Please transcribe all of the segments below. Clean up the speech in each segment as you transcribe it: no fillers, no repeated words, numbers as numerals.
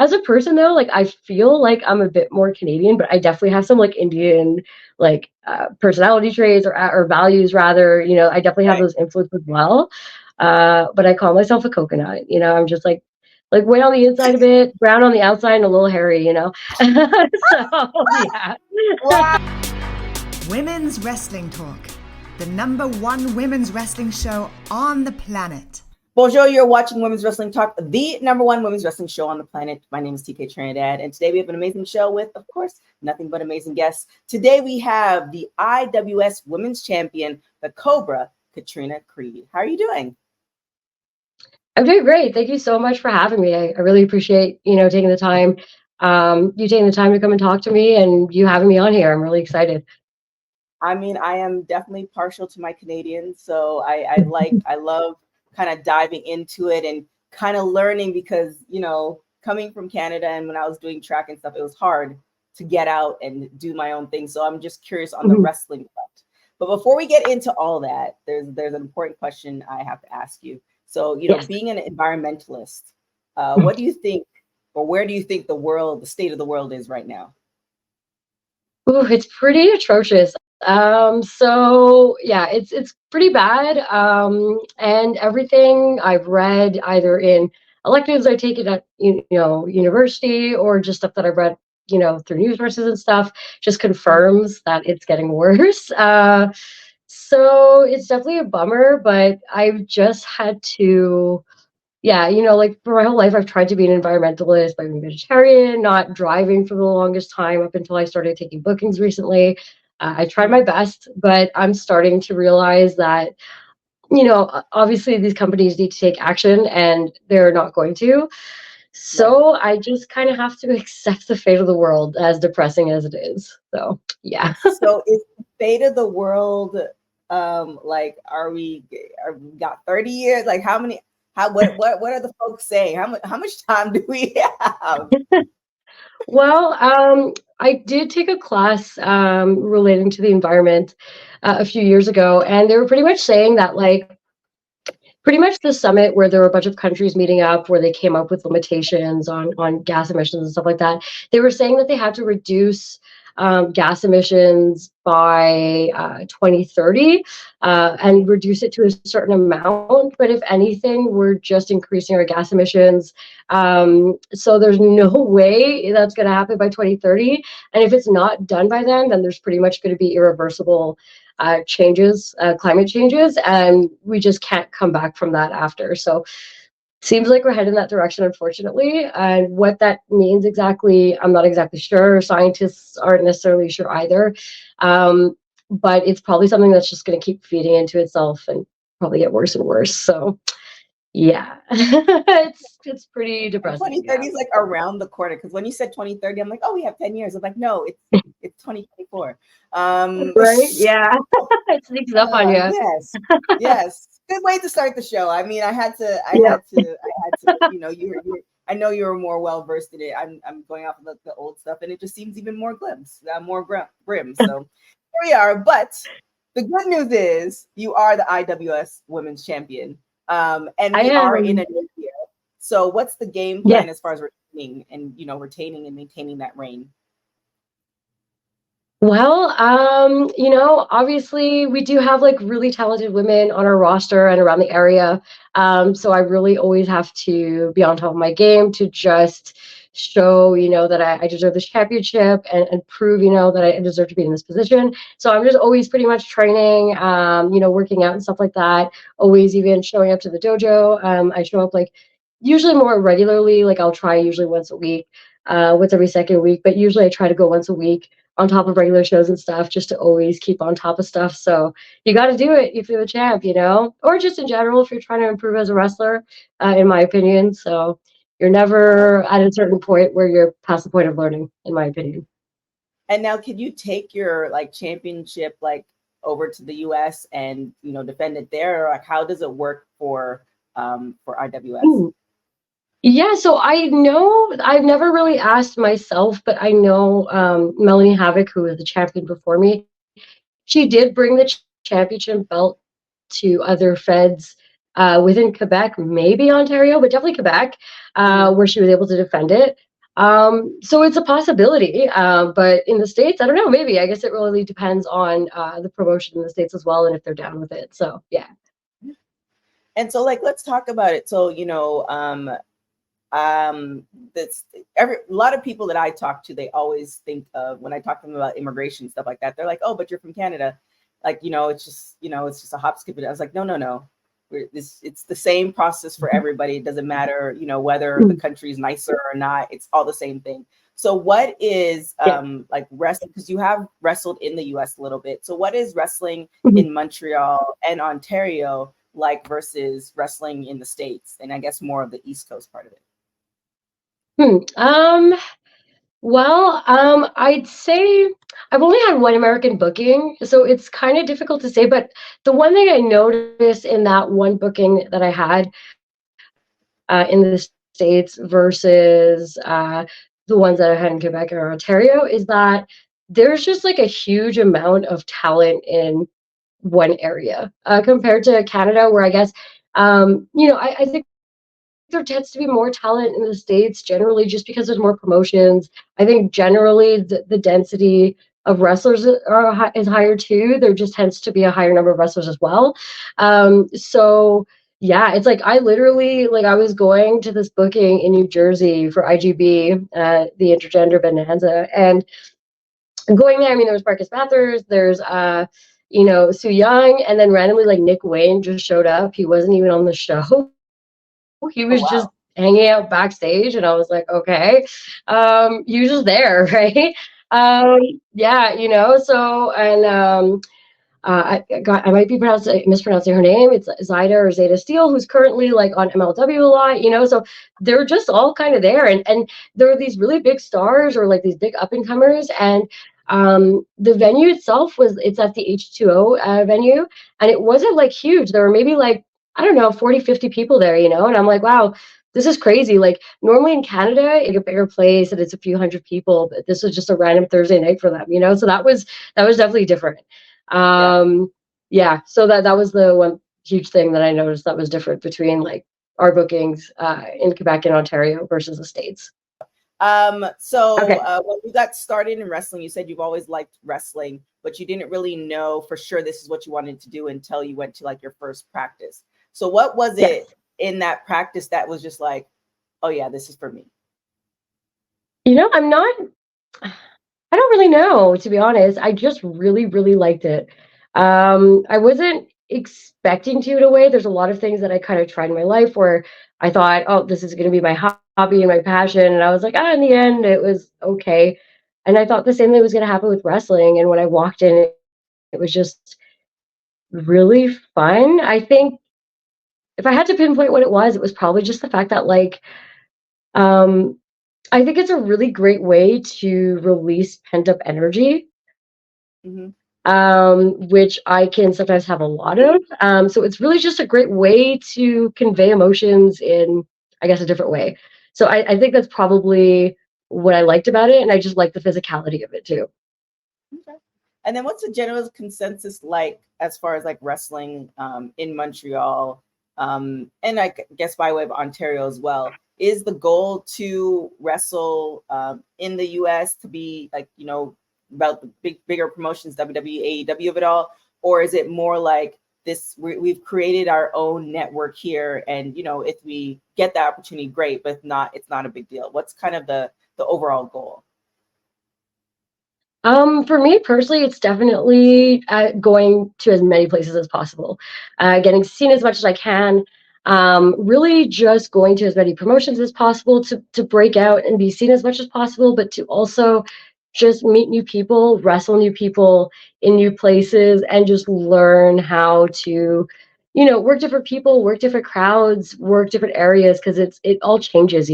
as a person though, like I feel like I'm a bit more Canadian, but I definitely have some like Indian like personality traits or values rather. I definitely have Right. those influences as well. But I call myself a coconut. I'm just like white on the inside a bit, brown on the outside, and a little hairy. So yeah. Wow. Women's Wrestling Talk, the #1 women's wrestling show on the planet. Bonjour, you're watching Women's Wrestling Talk, the #1 women's wrestling show on the planet. My name is TK Trinidad, and today we have an amazing show with, of course, nothing but amazing guests. Today we have the IWS Women's Champion, the Cobra, Katrina Creed. How are you doing? I'm doing great. Thank you so much for having me. I really appreciate, taking the time, you taking the time to come and talk to me and you having me on here. I'm really excited. I mean, I am definitely partial to my Canadians, so I love kind of diving into it and kind of learning because, coming from Canada and when I was doing track and stuff, it was hard to get out and do my own thing. So I'm just curious on the wrestling front. But before we get into all that, there's an important question I have to ask you. So, Yes. being an environmentalist, what do you think, or where do you think the state of the world is right now? Ooh, it's pretty atrocious. So yeah, it's pretty bad. And everything I've read either in electives I take it at university or just stuff that I've read through news sources and stuff just confirms that it's getting worse. So it's definitely a bummer, but I've just had to. Yeah, like for my whole life, I've tried to be an environmentalist by being vegetarian, not driving for the longest time up until I started taking bookings recently. I tried my best, but I'm starting to realize that, obviously these companies need to take action and they're not going to. So I just kind of have to accept the fate of the world, as depressing as it is. So, yeah. So is the fate of the world, like, are we got 30 years? Like what are the folks saying? How much time do we have? Well, I did take a class relating to the environment a few years ago, and they were pretty much saying that, like, pretty much the summit where there were a bunch of countries meeting up, where they came up with limitations on gas emissions and stuff like that. They were saying that they had to reduce gas emissions by 2030 and reduce it to a certain amount. But if anything, we're just increasing our gas emissions. So there's no way that's going to happen by 2030. And if it's not done by then there's pretty much going to be irreversible climate changes, and we just can't come back from that after. So seems like we're heading in that direction, unfortunately. And what that means exactly, I'm not exactly sure. Scientists aren't necessarily sure either. But it's probably something that's just going to keep feeding into itself and probably get worse and worse. So yeah, it's pretty depressing. 2030 is like around the corner, because when you said 2030, I'm like, oh, we have 10 years. I'm like, no, it's 2024. Right? Yeah. It sneaks up on you. Yes. Good way to start the show. I mean, I had to, I know you were more well versed in it. I'm going off of the old stuff, and it just seems even more grim. So here we are. But the good news is you are the IWS Women's Champion. And we are in a new year. So what's the game plan as far as retaining and maintaining that reign? Well, obviously we do have like really talented women on our roster and around the area. So I really always have to be on top of my game to just show, that I deserve this championship and prove, that I deserve to be in this position. So I'm just always pretty much training, working out and stuff like that. Always even showing up to the dojo. I show up like usually more regularly. Like I'll try usually once a week, once every second week, but usually I try to go once a week on top of regular shows and stuff, just to always keep on top of stuff. So you got to do it if you're the champ, or just in general, if you're trying to improve as a wrestler, in my opinion. So you're never at a certain point where you're past the point of learning, in my opinion. And now, can you take your championship over to the US and defend it there? Or, how does it work for IWS? Ooh. Yeah, so I know I've never really asked myself, but I know Melanie Havoc, who was the champion before me, she did bring the championship belt to other feds within Quebec, maybe Ontario, but definitely Quebec, where she was able to defend it. So it's a possibility, but in the States, I don't know, maybe. I guess it really depends on the promotion in the States as well, and if they're down with it. So yeah. And so, like, let's talk about it. So, that's a lot of people that I talk to, they always think of, when I talk to them about immigration, stuff like that, they're like, oh, but you're from Canada. Like, it's just a hop, skip. I was like, no. It's the same process for everybody. It doesn't matter, whether the country is nicer or not. It's all the same thing. So what is like wrestling? Because you have wrestled in the US a little bit. So what is wrestling in Montreal and Ontario like versus wrestling in the States? And I guess more of the East Coast part of it. Well, I'd say I've only had one American booking, so it's kind of difficult to say. But the one thing I noticed in that one booking that I had in the States versus the ones that I had in Quebec or Ontario is that there's just like a huge amount of talent in one area compared to Canada, where I guess, I think there tends to be more talent in the States generally just because there's more promotions. I think generally the density of wrestlers is higher too. There just tends to be a higher number of wrestlers as well. So yeah, it's like I literally, like, I was going to this booking in New Jersey for IGB, the Intergender Bonanza, and going there, I mean, there was Marcus Mathers, there's Sue Young, and then randomly like Nick Wayne just showed up. He wasn't even on the show. He was just hanging out backstage, and I was like, okay, he was just there, right? Yeah, so, and I might be mispronouncing her name. It's Zida or Zeta Steele, who's currently like on MLW a lot, so they're just all kind of there. And there are these really big stars or like these big up and comers. And the venue itself it's at the H2O venue, and it wasn't like huge. There were maybe like, I don't know, 40, 50 people there, and I'm like, wow, this is crazy. Like normally in Canada, it's a bigger place and it's a few hundred people, but this was just a random Thursday night for them, so that was definitely different. So that was the one huge thing that I noticed that was different between like our bookings in Quebec and Ontario versus the States. When you got started in wrestling, you said you've always liked wrestling, but you didn't really know for sure this is what you wanted to do until you went to like your first practice. So what was it in that practice that was just like, oh yeah, this is for me? I don't really know, to be honest. I just really, really liked it. I wasn't expecting to in a way. There's a lot of things that I kind of tried in my life where I thought, oh, this is going to be my hobby and my passion. And I was like, in the end, it was okay. And I thought the same thing was going to happen with wrestling. And when I walked in, it was just really fun. I think if I had to pinpoint what it was probably just the fact that, like, I think it's a really great way to release pent-up energy, which I can sometimes have a lot of. So it's really just a great way to convey emotions in, I guess, a different way. So I think that's probably what I liked about it, and I just like the physicality of it too. Okay. And then what's the general consensus like as far as like wrestling in Montreal, and I guess by way of Ontario as well? Is the goal to wrestle in the US to be like, about the bigger promotions, WWE, AEW of it all? Or is it more like this, we've created our own network here, and, if we get the opportunity, great, but if not, it's not a big deal? What's kind of the overall goal? For me personally, it's definitely going to as many places as possible, getting seen as much as I can, really just going to as many promotions as possible to break out and be seen as much as possible, but to also just meet new people, wrestle new people in new places, and just learn how to, work different people, work different crowds, work different areas, because it all changes,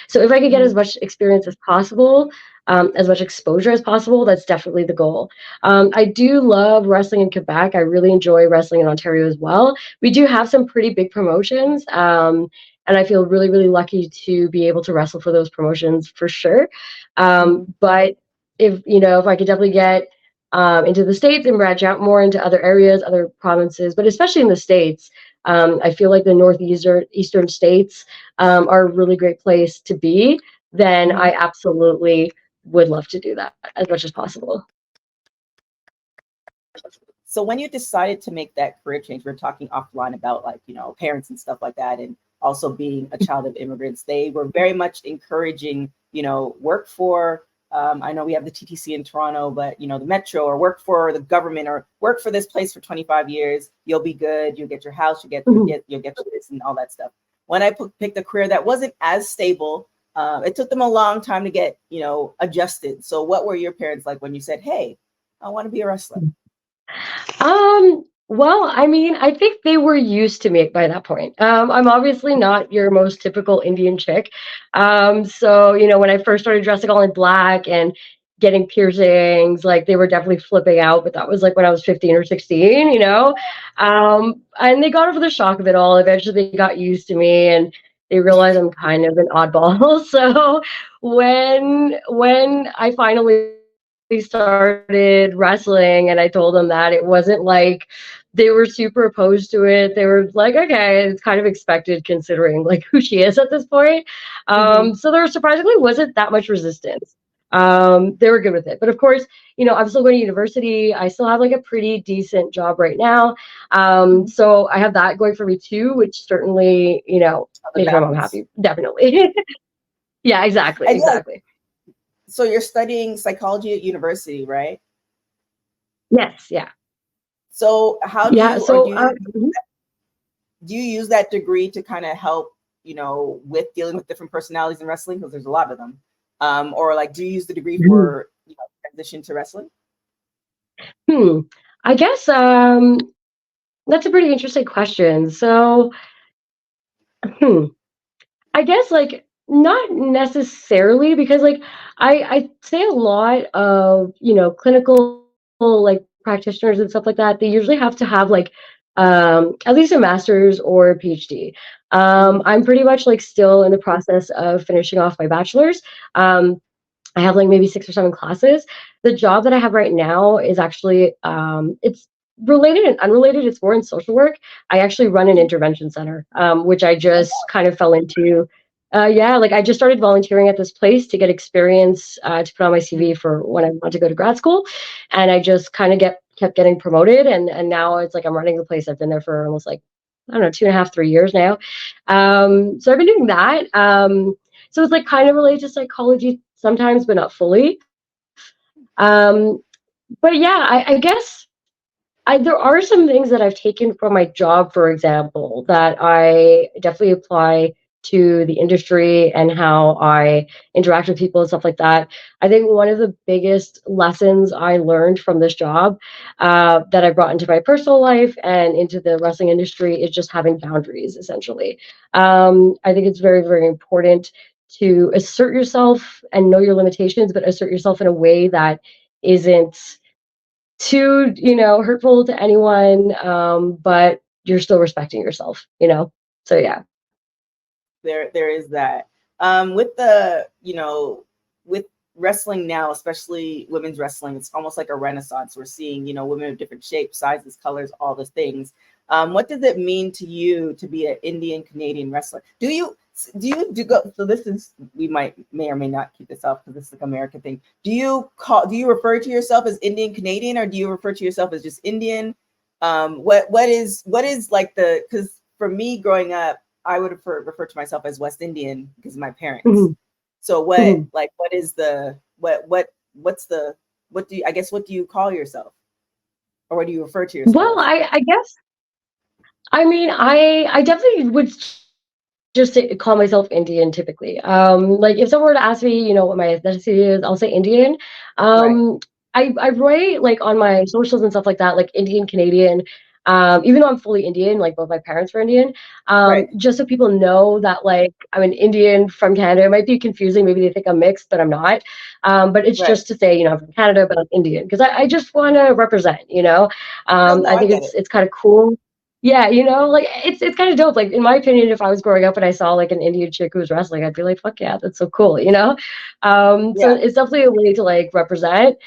So if I could get as much experience as possible, as much exposure as possible, that's definitely the goal. I do love wrestling in Quebec. I really enjoy wrestling in Ontario as well. We do have some pretty big promotions, and I feel really, really lucky to be able to wrestle for those promotions for sure. But if I could definitely get into the States and branch out more into other areas, other provinces, but especially in the States, I feel like the northeastern states are a really great place to be. then Mhm. I absolutely would love to do that as much as possible. So when you decided to make that career change, we're talking offline about like, parents and stuff like that, and also being a child of immigrants, they were very much encouraging, work for, I know we have the TTC in Toronto, but the Metro, or work for the government, or work for this place for 25 years. You'll be good. You'll get your house. You'll get this and all that stuff. When I picked a career that wasn't as stable, it took them a long time to get, adjusted. So what were your parents like when you said, "Hey, I want to be a wrestler"? Well, I mean, I think they were used to me by that point. I'm obviously not your most typical Indian chick. So, when I first started dressing all in black and getting piercings, like they were definitely flipping out, but that was like when I was 15 or 16. And they got over the shock of it all. Eventually they got used to me and they realized I'm kind of an oddball. So when I finally started wrestling and I told them that, it wasn't like they were super opposed to it. They were like, okay, it's kind of expected considering like who she is at this point. So there surprisingly wasn't that much resistance. They were good with it. But of course, I'm still going to university. I still have like a pretty decent job right now. So I have that going for me too, which certainly, makes my mom happy. Definitely. Yeah, exactly. Exactly. So you're studying psychology at university, right? Yes. Yeah. So how do Yeah. you, or So, do you use that degree to kind of help, with dealing with different personalities in wrestling? Because there's a lot of them. Or like, do you use the degree for transition to wrestling? I guess that's a pretty interesting question. So, hmm, I guess like not necessarily because like I say a lot of clinical like practitioners and stuff like that. They usually have to have like at least a master's or a PhD. I'm pretty much like still in the process of finishing off my bachelor's. I have like maybe 6 or 7 classes. The job that I have right now is actually it's related and unrelated. It's more in social work. I actually run an intervention center, which I just kind of fell into. Yeah, like I just started volunteering at this place to get experience to put on my CV for when I want to go to grad school, and I just kind of kept getting promoted, and now it's like I'm running the place. I've been there for almost like I don't know 2.5, 3 years now. So I've been doing that. So it's like kind of related to psychology sometimes, but not fully. Um, but yeah, I guess there are some things that I've taken from my job, for example, that I definitely apply to the industry and how I interact with people and stuff like that. I think one of the biggest lessons I learned from this job that I brought into my personal life and into the wrestling industry is just having boundaries, essentially. I think it's very, very important to assert yourself and know your limitations, but assert yourself in a way that isn't too hurtful to anyone, but you're still respecting yourself. So yeah. There is that. With the, with wrestling now, especially women's wrestling, it's almost like a renaissance. We're seeing, women of different shapes, sizes, colors, all those things. What does it mean to you to be an Indian Canadian wrestler? Do you go? So this is, we may or may not keep this up because this is like American thing. Do you refer to yourself as Indian Canadian, or do you refer to yourself as just Indian? What is like because for me growing up, I would refer to myself as West Indian because of my parents. Mm-hmm. So what is the what's the what do you call yourself, or what do you refer to yourself Well, as? I guess I mean I definitely would just call myself Indian typically. Like if someone were to ask me, what my ethnicity is, I'll say Indian. Right. I write like on my socials and stuff like that, like Indian Canadian. Even though I'm fully Indian, like both my parents were Indian, Right. just so people know that like I'm an Indian from Canada. It might be confusing, maybe they think I'm mixed, but I'm not. But it's Right. just to say, I'm from Canada, but I'm Indian because I just want to represent. No, I think get it. it's kind of cool. Yeah, like it's kind of dope. Like in my opinion, if I was growing up and I saw like an Indian chick who was wrestling, I'd be like, fuck yeah, that's so cool. So Yeah. it's definitely a way to like represent.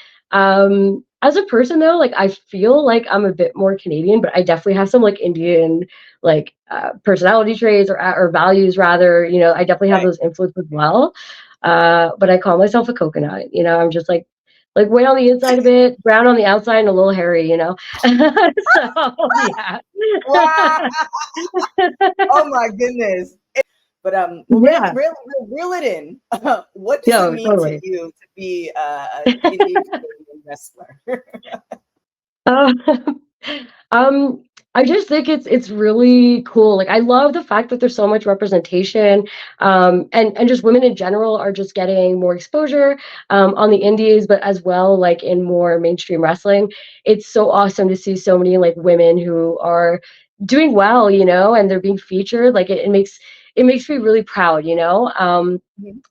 As a person though, like I feel like I'm a bit more Canadian, but I definitely have some like Indian like personality traits or values rather. I definitely have Right. those influences as well. but I call myself a coconut. I'm just like white on the inside a bit, brown on the outside, and a little hairy. So yeah. Wow. Oh my goodness. But Yeah. reel it in. What does No, it mean totally. to you to be an Indian Canadian wrestler? Uh, um, I just think it's really cool. Like I love the fact that there's so much representation, and just women in general are just getting more exposure on the indies, but as well like in more mainstream wrestling. It's so awesome to see so many like women who are doing well, and they're being featured. Like it makes me really proud, and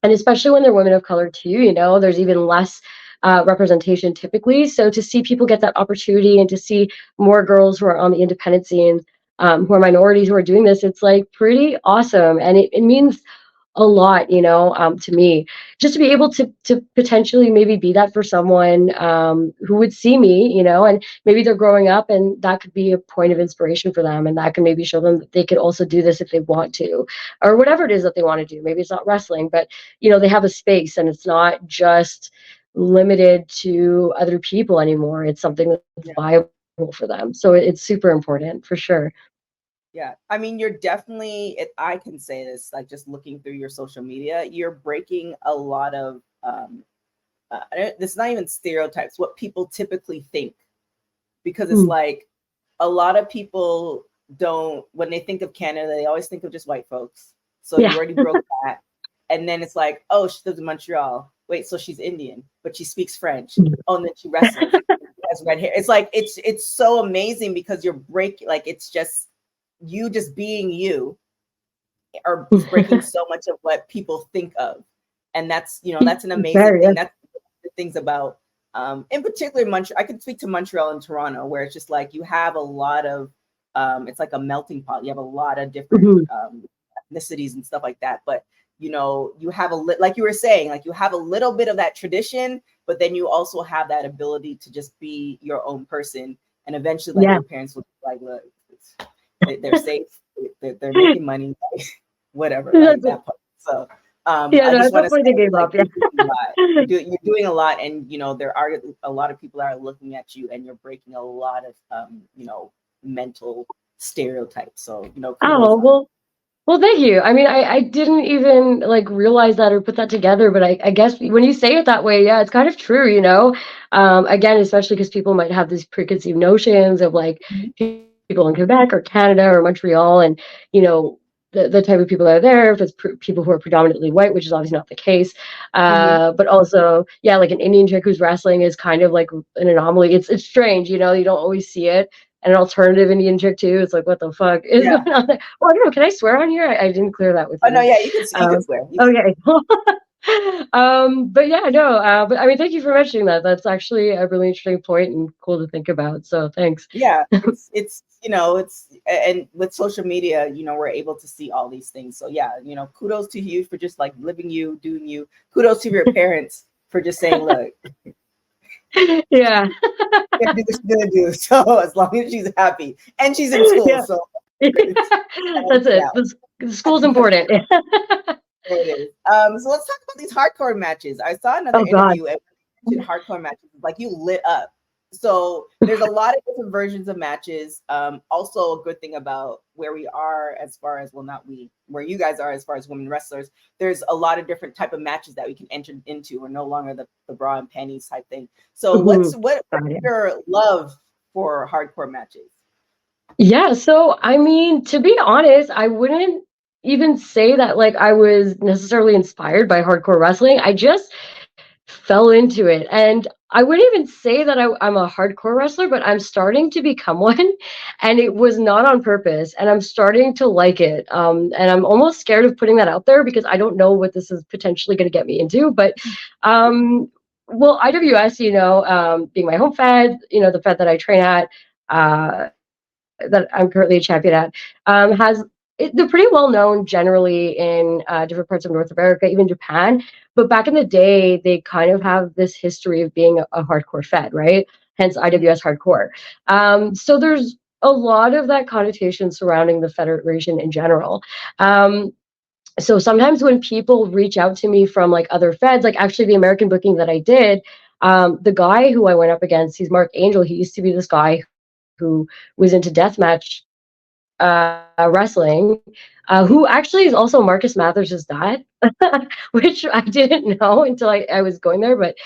especially when they're women of color too. There's even less representation typically. So to see people get that opportunity and to see more girls who are on the independent scene, who are minorities who are doing this, it's like pretty awesome. And it means a lot, to me, just to be able to potentially maybe be that for someone who would see me, and maybe they're growing up and that could be a point of inspiration for them. And that can maybe show them that they could also do this if they want to, or whatever it is that they want to do. Maybe it's not wrestling, but, they have a space and it's not just limited to other people anymore. It's something that's viable for them. So it's super important for sure. Yeah, I mean, you're definitely, I can say this, like just looking through your social media, you're breaking a lot of, it's not even stereotypes, what people typically think, because it's like a lot of people don't, when they think of Canada, they always think of just white folks. So you already broke that. And then it's like, oh, she lives in Montreal. Wait, so she's Indian, but she speaks French. Oh, and then she wrestles. She has red hair. It's like, it's so amazing because you're like, it's just, you just being you are breaking so much of what people think of. And that's, that's an amazing thing. That's the things about, in particular, Montreal. I could speak to Montreal and Toronto, where it's just like, you have a lot of, it's like a melting pot. You have a lot of different ethnicities and stuff like that. But, you have like you were saying, like you have a little bit of that tradition, but then you also have that ability to just be your own person. And eventually, like your parents will be like, look, they're safe, they're making money, whatever, like that part. So I just want to say, like, you're doing a lot, and there are a lot of people that are looking at you, and you're breaking a lot of mental stereotypes. So well, thank you. I mean, I didn't even like realize that or put that together, but I guess when you say it that way, yeah, it's kind of true, again, especially because people might have these preconceived notions of like people in Quebec or Canada or Montreal, and the type of people that are there, if it's people who are predominantly white, which is obviously not the case, but also like an Indian chick who's wrestling is kind of like an anomaly. It's strange, you don't always see it. And an alternative Indian chick too. It's like, what the fuck is going on there? Well, I don't know. Can I swear on here? I didn't clear that with you. Oh no, yeah, you can swear. Okay. But yeah, no. But I mean, thank you for mentioning that. That's actually a really interesting point and cool to think about. So thanks. Yeah, it's and with social media, we're able to see all these things. So yeah, kudos to you for just like living you, doing you. Kudos to your parents for just saying, look. Yeah. Do what she's gonna do. So as long as she's happy and she's in school, so that's it. The school's important. It is. So let's talk about these hardcore matches. I saw another interview and mentioned hardcore matches. Like you lit up. So there's a lot of different versions of matches. Also a good thing about where we are as far as, well, not we, where you guys are as far as women wrestlers, there's a lot of different type of matches that we can enter into. We're no longer the bra and panties type thing. So what's your love for hardcore matches? Yeah, so I mean, to be honest, I wouldn't even say that like I was necessarily inspired by hardcore wrestling. I just fell into it. And I wouldn't even say that I'm a hardcore wrestler, but I'm starting to become one. And it was not on purpose. And I'm starting to like it. And I'm almost scared of putting that out there because I don't know what this is potentially going to get me into. But well, IWS, being my home fed, the fed that I train at, that I'm currently a champion at, they're pretty well known generally in different parts of North America, even Japan. But back in the day, they kind of have this history of being a hardcore fed, right? Hence IWS Hardcore. So there's a lot of that connotation surrounding the federation in general. So sometimes when people reach out to me from like other feds, like actually the American booking that I did, the guy who I went up against, he's Mark Angel. He used to be this guy who was into deathmatch wrestling, who actually is also Marcus Mathers' dad, which I didn't know until I was going there. But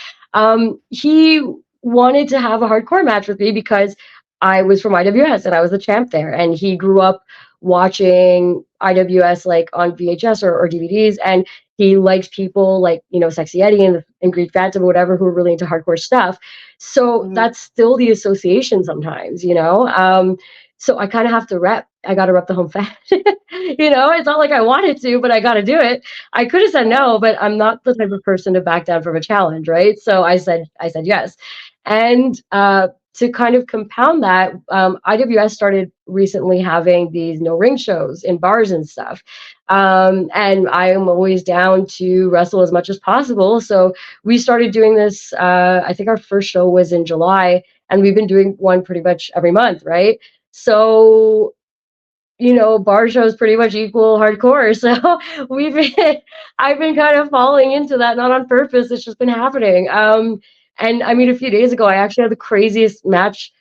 he wanted to have a hardcore match with me because I was from IWS and I was the champ there. And he grew up watching IWS like on VHS or DVDs. And he likes people like, you know, Sexy Eddie and Greek Phantom or whatever who are really into hardcore stuff. So that's still the association sometimes, you know? So I kind of have to rep. I got to rep the home fat. You know, it's not like I wanted to, but I got to do it. I could have said no, but I'm not the type of person to back down from a challenge, right? So I said yes. And to kind of compound that, IWS started recently having these no ring shows in bars and stuff. And I am always down to wrestle as much as possible. So we started doing this. I think our first show was in July, and we've been doing one pretty much every month, right? So, you know, bar shows pretty much equal hardcore. So I've been kind of falling into that, not on purpose. It's just been happening. And I mean, a few days ago, I actually had the craziest match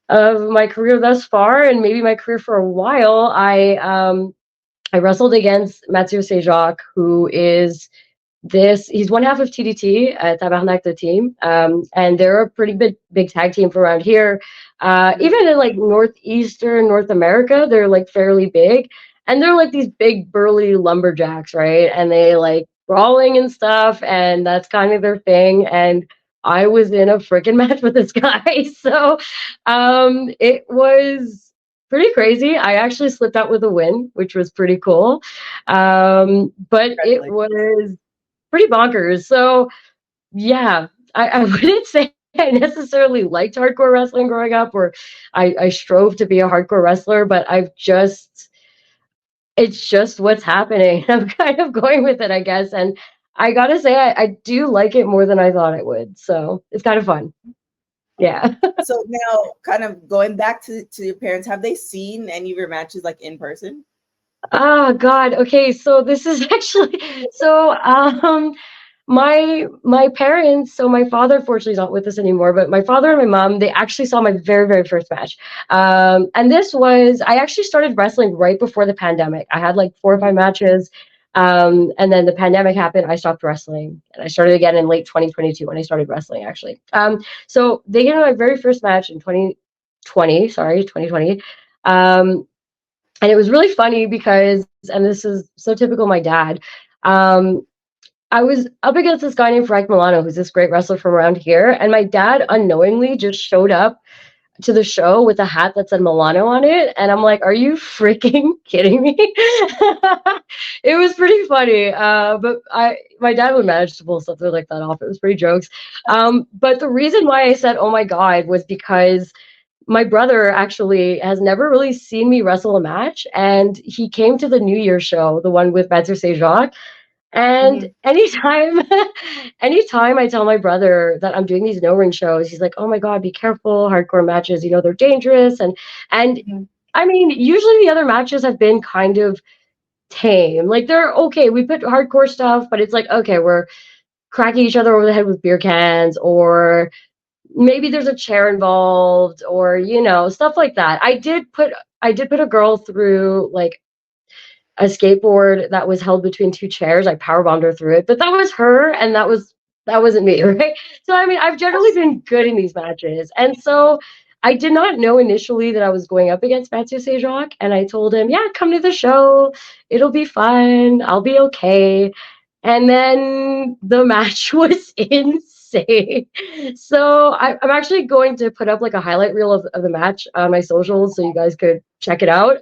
of my career thus far, and maybe my career for a while. I wrestled against Mathieu Sejac, who is he's one half of TDT, Tabarnak the team, and they're a pretty big tag team for around here. Even in like northeastern North America, they're like fairly big, and they're like these big burly lumberjacks, right? And they like brawling and stuff, and that's kind of their thing. And I was in a freaking match with this guy, so it was pretty crazy. I actually slipped out with a win, which was pretty cool. But it was pretty bonkers. So yeah, I wouldn't say I necessarily liked hardcore wrestling growing up, or I strove to be a hardcore wrestler, but it's just what's happening. I'm kind of going with it, I guess. And I gotta say, I do like it more than I thought I would. So it's kind of fun. Yeah. So now, kind of going back to your parents, have they seen any of your matches like in person? Oh God. Okay. So this is actually my parents, so my father fortunately is not with us anymore, but my father and my mom, they actually saw my very, very first match. And this was, I actually started wrestling right before the pandemic. I had like 4 or 5 matches. And then the pandemic happened. I stopped wrestling and I started again in late 2022 when I started wrestling actually. So they had my very first match in 2020. And it was really funny because, and this is so typical of my dad, I was up against this guy named Frank Milano, who's this great wrestler from around here. And my dad unknowingly just showed up to the show with a hat that said Milano on it. And I'm like, are you freaking kidding me? It was pretty funny. But my dad would manage to pull something like that off. It was pretty jokes. But the reason why I said, oh my God, was because my brother actually has never really seen me wrestle a match. And he came to the New Year show, the one with Mathieu Sejac. And anytime I tell my brother that I'm doing these no ring shows, he's like, oh my God, be careful, hardcore matches, you know, they're dangerous. And I mean, usually the other matches have been kind of tame. Like they're okay. We put hardcore stuff, but it's like, okay, we're cracking each other over the head with beer cans, or maybe there's a chair involved, or, you know, stuff like that. I did put a girl through like a skateboard that was held between 2 chairs. I powerbombed her through it, but that was her, and that wasn't me, right? So I mean, I've generally been good in these matches, and so I did not know initially that I was going up against Mathieu Sejac, and I told him, "Yeah, come to the show. It'll be fun. I'll be okay." And then the match was insane. So I'm actually going to put up like a highlight reel of the match on my socials so you guys could check it out.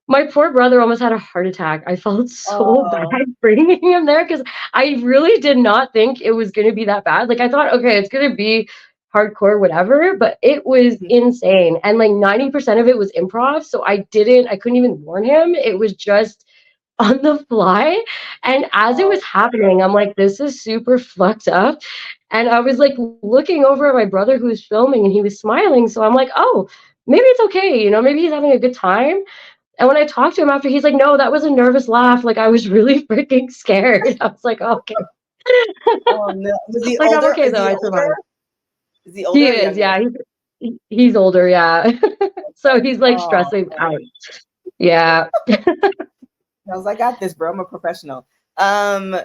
My poor brother almost had a heart attack. I felt so bad bringing him there because I really did not think it was going to be that bad. Like I thought, okay, it's going to be hardcore, whatever, but it was insane. And like 90% of it was improv. So I couldn't even warn him. It was just on the fly. And as it was happening, I'm like, this is super fucked up. And I was like looking over at my brother who was filming and he was smiling. So I'm like, oh, maybe it's okay. You know, maybe he's having a good time. And when I talked to him after, he's like, no, that was a nervous laugh. Like, I was really freaking scared. I was like, okay. Oh no. Was he Like, I'm older? okay Is though. he I older? survived. Is he older He or is, younger? yeah. He's older, yeah. So he's like Oh, stressing out. Yeah. I was like, I got this, bro. I'm a professional. Um,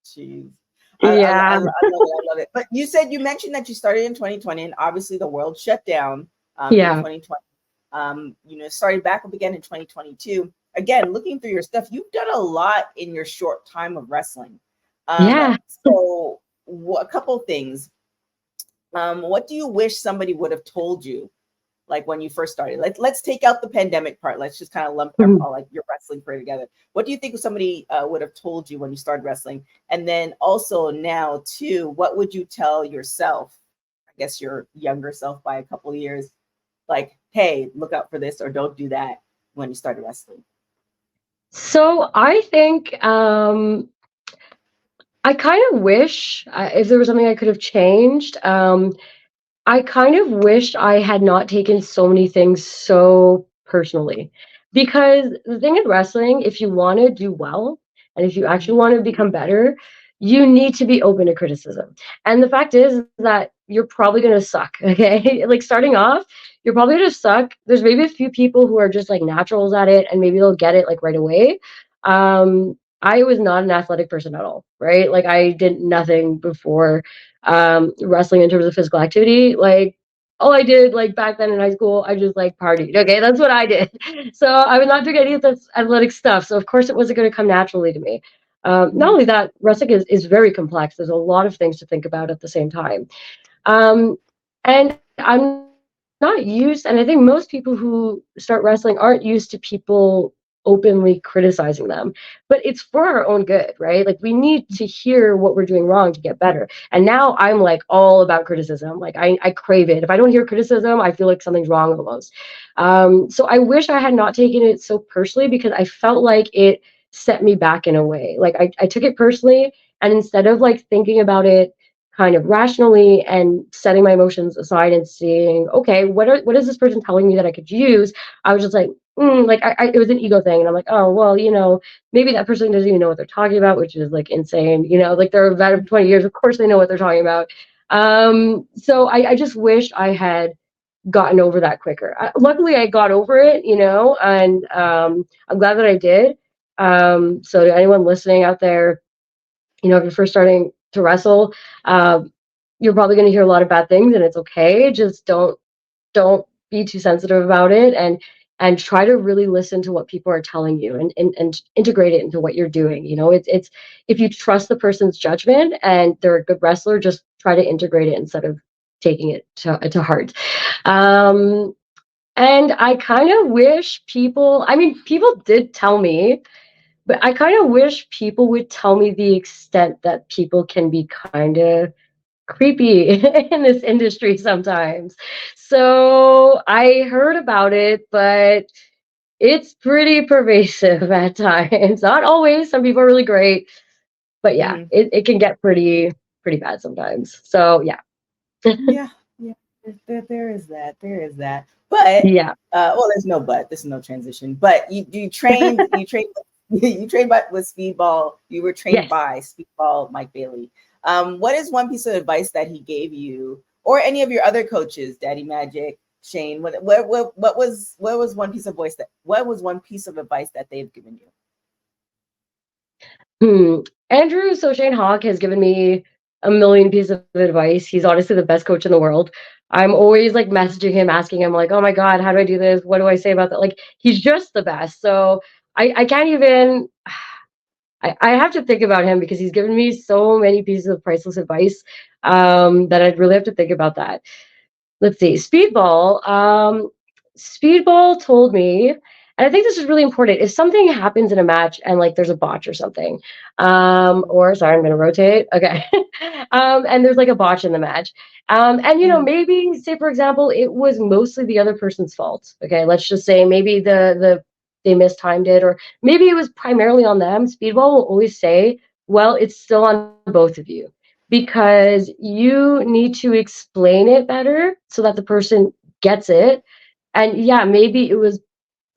jeez. I Yeah. love it. I love it. But you mentioned that you started in 2020, and obviously the world shut down in Yeah. 2020. Started back up again in 2022. Again, looking through your stuff, you've done a lot in your short time of wrestling. Yeah. So a couple things. What do you wish somebody would have told you, like when you first started? Let's take out the pandemic part. Let's just kind of lump all like your wrestling career together. What do you think somebody would have told you when you started wrestling? And then also now too, what would you tell yourself? I guess your younger self by a couple of years, like, hey, look out for this or don't do that when you started wrestling. So I think I kind of wish if there was something I could have changed. I kind of wish I had not taken so many things so personally. Because the thing in wrestling, if you want to do well and if you actually want to become better, you need to be open to criticism. And the fact is that you're probably going to suck, okay? Like starting off, you're probably going to suck. There's maybe a few people who are just like naturals at it and maybe they'll get it like right away. I was not an athletic person at all, right? Like I did nothing before wrestling in terms of physical activity. Like all I did like back then in high school, I just like partied. Okay, that's what I did. So I was not doing any of this athletic stuff. So of course it wasn't going to come naturally to me. Not only that, wrestling is very complex. There's a lot of things to think about at the same time. Um, and I'm not used, and I think most people who start wrestling aren't used to people openly criticizing them. But it's for our own good, right? Like we need to hear what we're doing wrong to get better. And now I'm like all about criticism. Like I crave it. If I don't hear criticism, I feel like something's wrong almost. So I wish I had not taken it so personally because I felt like it set me back in a way. Like I took it personally, and instead of like thinking about it kind of rationally and setting my emotions aside and seeing, okay, what is this person telling me that I could use? I was just like, like it was an ego thing, and I'm like, oh well, maybe that person doesn't even know what they're talking about, which is like insane. Like they're about 20 years, of course they know what they're talking about. So I just wish I had gotten over that quicker. Luckily, I got over it, and I'm glad that I did. So to anyone listening out there, if you're first starting to wrestle, you're probably going to hear a lot of bad things, and it's okay. Just don't be too sensitive about it, and try to really listen to what people are telling you, and integrate it into what you're doing. It's if you trust the person's judgment and they're a good wrestler, just try to integrate it instead of taking it to heart. And I kind of wish people did tell me, but I kind of wish people would tell me the extent that people can be kind of creepy in this industry sometimes. So I heard about it, but it's pretty pervasive at times. Not always. Some people are really great, but yeah, it can get pretty bad sometimes. So yeah. Yeah. There is that. There is that. But Yeah. well, there's no but. There's no transition. But you trained with Speedball. You were trained Yes. by Speedball Mike Bailey. What is one piece of advice that he gave you, or any of your other coaches, Daddy Magic, Shane? What was one piece of advice that they've given you? Andrew, so Shane Hawk has given me a million pieces of advice. He's honestly the best coach in the world. I'm always like messaging him, asking him like, oh my God, how do I do this? What do I say about that? Like, he's just the best. So I can't even, I have to think about him because he's given me so many pieces of priceless advice that I'd really have to think about that. Let's see, Speedball. Speedball told me, and I think this is really important. If something happens in a match and like there's a botch or something, or sorry, I'm gonna rotate. Okay, and there's like a botch in the match, and maybe say for example it was mostly the other person's fault. Okay, let's just say maybe they mistimed it, or maybe it was primarily on them. Speedball will always say, well, it's still on both of you, because you need to explain it better so that the person gets it. And yeah, maybe it was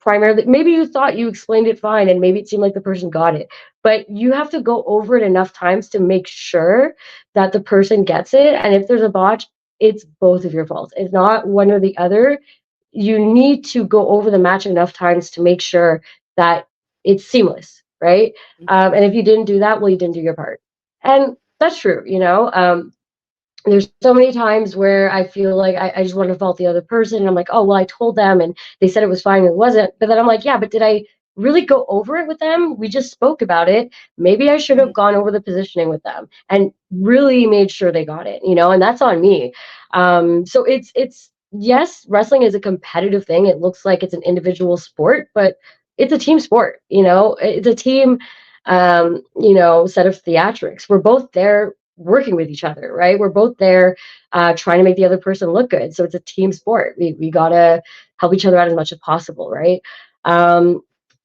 primarily, maybe you thought you explained it fine and maybe it seemed like the person got it, but you have to go over it enough times to make sure that the person gets it. And if there's a botch, it's both of your faults. It's not one or the other. You need to go over the match enough times to make sure that it's seamless, right? And if you didn't do that, well, you didn't do your part. And that's true, you know. There's so many times where I feel like I just want to fault the other person. And I'm like, oh, well, I told them and they said it was fine and it wasn't. But then I'm like, yeah, but did I really go over it with them? We just spoke about it. Maybe I should have gone over the positioning with them and really made sure they got it, you know, and that's on me. So it's, yes, wrestling is a competitive thing. It looks like it's an individual sport, but it's a team sport, you know, it's a team, you know, set of theatrics. We're both there working with each other, right? We're both there trying to make the other person look good. So it's a team sport. We gotta help each other out as much as possible, right?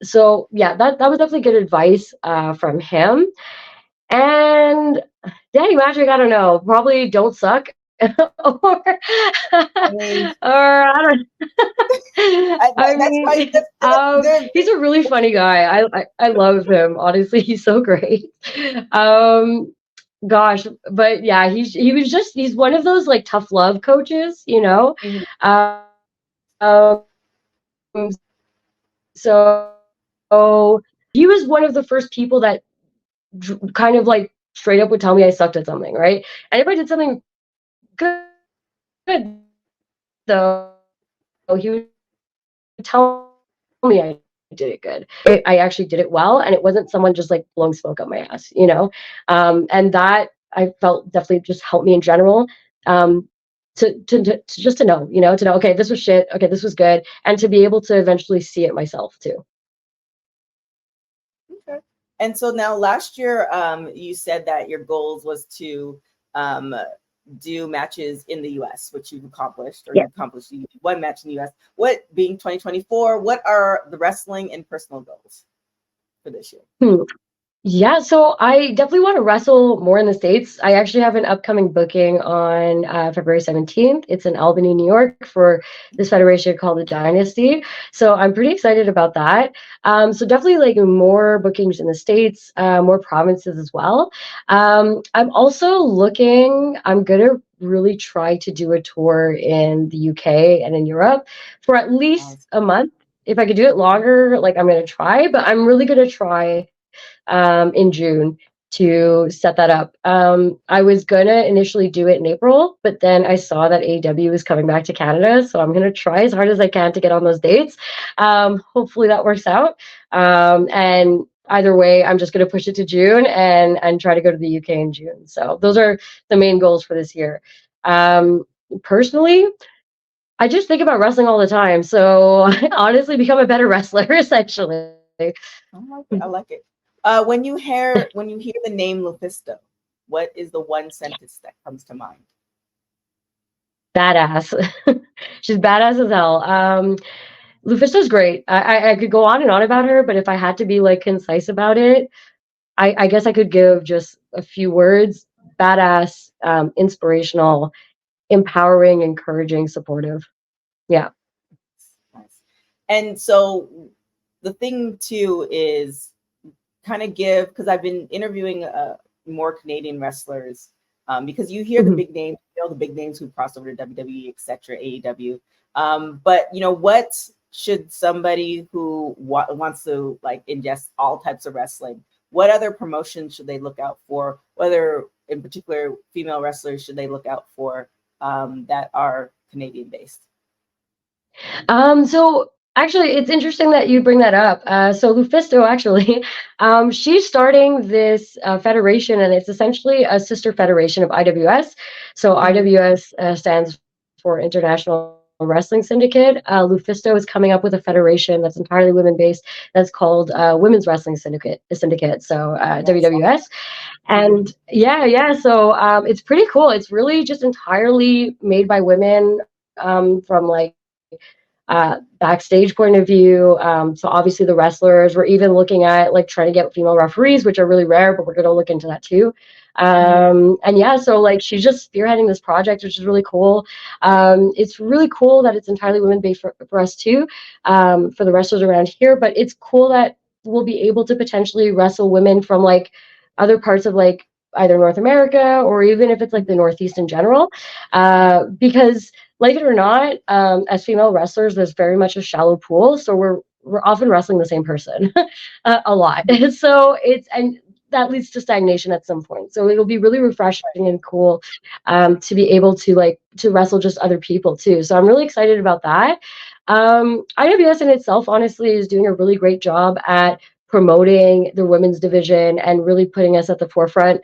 So yeah, that was definitely good advice from him. And Danny Magic, I don't know, probably don't suck. or I don't he's a really funny guy. I love him. Honestly, he's so great. Gosh, but yeah, he's one of those like tough love coaches, you know. Um, so he was one of the first people that kind of like straight up would tell me I sucked at something, right? And if I did something good, though, he would tell me I did it good. I actually did it well, and it wasn't someone just like blowing smoke up my ass, you know. And that I felt definitely just helped me in general. To just to know, you know, to know, okay, this was shit, okay, this was good, and to be able to eventually see it myself too. Okay. And so now last year, you said that your goals was to do matches in the US, which you've accomplished, or you accomplished one match in the US. What, being 2024, what are the wrestling and personal goals for this year? Yeah, so I definitely want to wrestle more in the States. I actually have an upcoming booking on February 17th. It's in Albany, New York for this federation called the Dynasty. So I'm pretty excited about that. So definitely like more bookings in the States, more provinces as well. I'm also I'm going to really try to do a tour in the UK and in Europe for at least a month. If I could do it longer, like I'm going to try, but I'm really going to try in June to set that up. I was gonna initially do it in April, but then I saw that AEW is coming back to Canada, so I'm gonna try as hard as I can to get on those dates. Hopefully that works out. And either way, I'm just gonna push it to June and try to go to the UK in June. So those are the main goals for this year. Personally, I just think about wrestling all the time, so honestly, become a better wrestler essentially. I like it. When you hear the name LuFisto, what is the one sentence that comes to mind? Badass. She's badass as hell. LuFisto's great. I could go on and on about her, but if I had to be like concise about it, I guess I could give just a few words: badass, inspirational, empowering, encouraging, supportive. Yeah. Nice. And so the thing too is kind of give, because I've been interviewing more Canadian wrestlers, because you hear the big names, you know, the big names who crossed over to WWE, etc., AEW. But you know, what should somebody who wants to like ingest all types of wrestling, what other promotions should they look out for? Whether in particular female wrestlers should they look out for that are Canadian based? So actually, it's interesting that you bring that up. So LuFisto, actually, she's starting this federation, and it's essentially a sister federation of IWS. So IWS stands for International Wrestling Syndicate. LuFisto is coming up with a federation that's entirely women-based. That's called Women's Wrestling Syndicate. So WWS. And yeah. So it's pretty cool. It's really just entirely made by women from like backstage point of view. So obviously the wrestlers, we're even looking at like trying to get female referees, which are really rare, but we're going to look into that too. And yeah, so like she's just spearheading this project, which is really cool. It's really cool that it's entirely women based for us too, for the wrestlers around here. But it's cool that we'll be able to potentially wrestle women from like other parts of like either North America or even if it's like the Northeast in general, because like it or not, as female wrestlers, there's very much a shallow pool. So we're often wrestling the same person a lot. So and that leads to stagnation at some point. So it'll be really refreshing and cool to be able to wrestle just other people too. So I'm really excited about that. IWS in itself, honestly, is doing a really great job at promoting the women's division and really putting us at the forefront,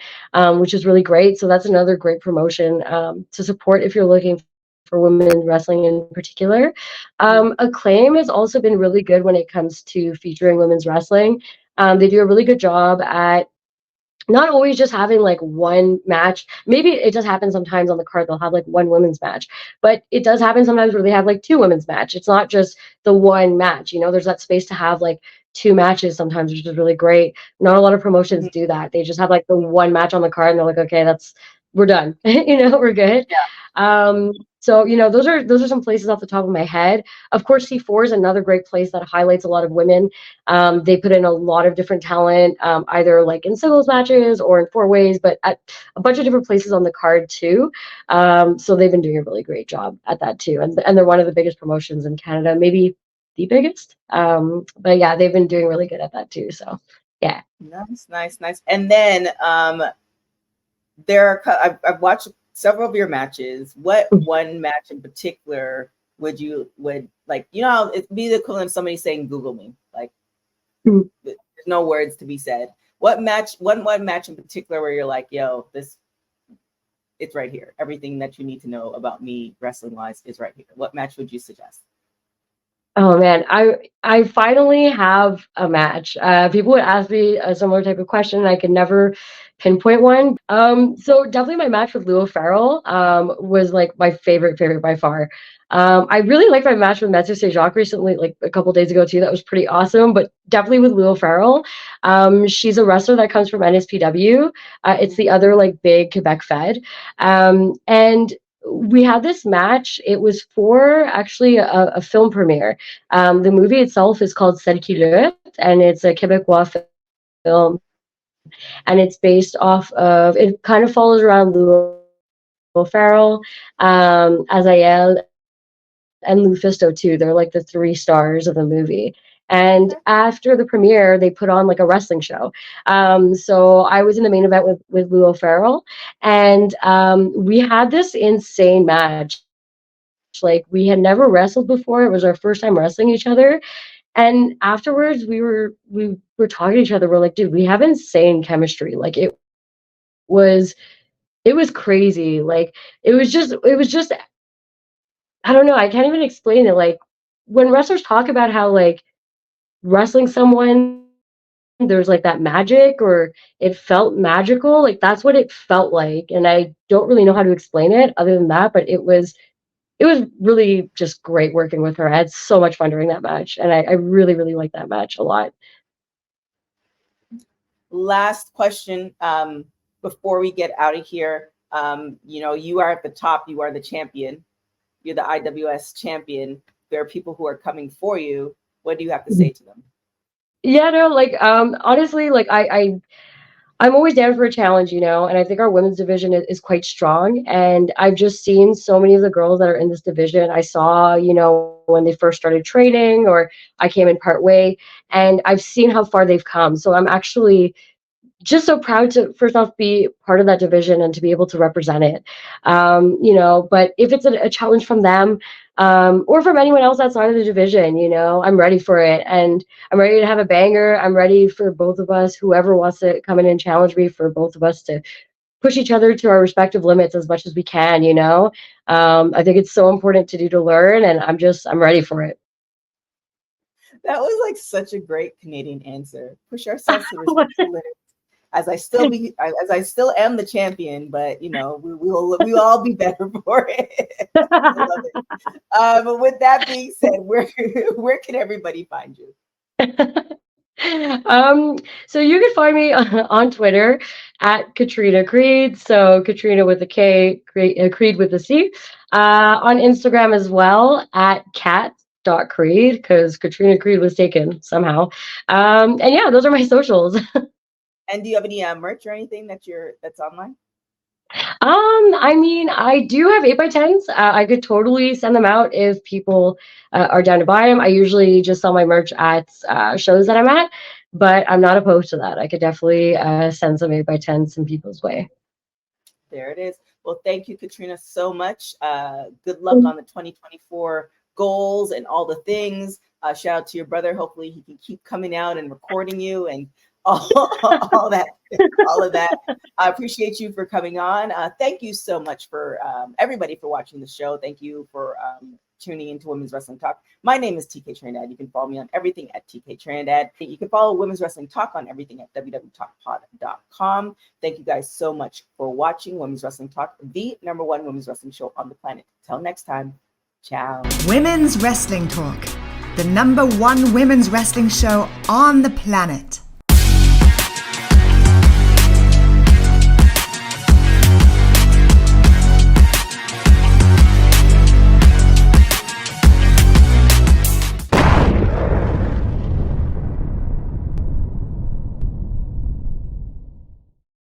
which is really great. So that's another great promotion to support if you're looking for women wrestling in particular. Acclaim has also been really good when it comes to featuring women's wrestling. They do a really good job at not always just having like one match. Maybe it does happen sometimes on the card they'll have like one women's match, but it does happen sometimes where they have like two women's match. It's not just the one match, there's that space to have like two matches sometimes, which is really great. Not a lot of promotions do that. They just have like the one match on the card and they're like, okay, we're done. We're good. So those are some places off the top of my head. Of course, C4 is another great place that highlights a lot of women. They put in a lot of different talent, either like in singles matches or in four ways, but at a bunch of different places on the card too. So they've been doing a really great job at that too, and they're one of the biggest promotions in Canada, maybe the biggest. But yeah, they've been doing really good at that too. So yeah, nice. And then I've watched several of your matches. What one match in particular would like? It'd be the equivalent of somebody saying "Google me." Like, there's no words to be said. What match? One match in particular where you're like, "Yo, it's right here. Everything that you need to know about me wrestling wise is right here." What match would you suggest? Oh man, I finally have a match. People would ask me a similar type of question, and I could never pinpoint one. So definitely my match with Leo Farrell was like my favorite by far. I really liked my match with Metsu Sejak recently, like a couple days ago too. That was pretty awesome. But definitely with Leo Farrell, she's a wrestler that comes from NSPW. It's the other like big Quebec Fed, and we had this match. It was for actually a film premiere. The movie itself is called Celle qui lutte, and it's a Quebecois film. And it's based off of, it kind of follows around Lou Farrell, Azael, and LuFisto too. They're like the three stars of the movie. And after the premiere, they put on like a wrestling show. So I was in the main event with Lou Farrell, and we had this insane match. Like we had never wrestled before. It was our first time wrestling each other. And afterwards we were talking to each other. We're like, dude, we have insane chemistry. Like it was crazy. Like it was just I don't know, I can't even explain it. Like when wrestlers talk about how like wrestling someone, there's like that magic, or it felt magical, like that's what it felt like. And I don't really know how to explain it other than that, but it was really just great working with her. I had so much fun during that match, and I really, really liked that match a lot. Last question before we get out of here. You are at the top. You are the champion. You're the IWS champion. There are people who are coming for you. What do you have to say to them? Yeah, no, like honestly, like I'm always down for a challenge, and I think our women's division is quite strong. And I've just seen so many of the girls that are in this division. I saw, when they first started training, or I came in part way, and I've seen how far they've come. So I'm actually just so proud to first off be part of that division and to be able to represent it. But if it's a challenge from them, or from anyone else outside of the division, I'm ready for it, and I'm ready to have a banger. I'm ready for both of us, whoever wants to come in and challenge me, for both of us to push each other to our respective limits as much as we can. I think it's so important to learn, and I'm ready for it. That was like such a great Canadian answer. Push ourselves to the respective limits. as I still am the champion, but we'll all be better for it. I love it. But with that being said, where can everybody find you? So you can find me on Twitter at Katrina Creed. So Katrina with a K, Creed with a C. On Instagram as well at cat.creed, because Katrina Creed was taken somehow. And yeah, those are my socials. And do you have any merch or anything that's online? I mean, I do have 8x10s. I could totally send them out if people are down to buy them. I usually just sell my merch at shows that I'm at, but I'm not opposed to that. I could definitely send some 8x10s some people's way. There it is. Well, thank you, Katrina, so much. Good luck on the 2024 goals and all the things. Shout out to your brother. Hopefully he can keep coming out and recording you and all of that. I appreciate you for coming on. Thank you so much for everybody for watching the show. Thank you for tuning into Women's Wrestling Talk. My name is TK Trinidad. You can follow me on everything at TK Trinidad. You can follow Women's Wrestling Talk on everything at www.talkpod.com. Thank you guys so much for watching Women's Wrestling Talk, the #1 women's wrestling show on the planet. Till next time, ciao. Women's Wrestling Talk, the #1 women's wrestling show on the planet.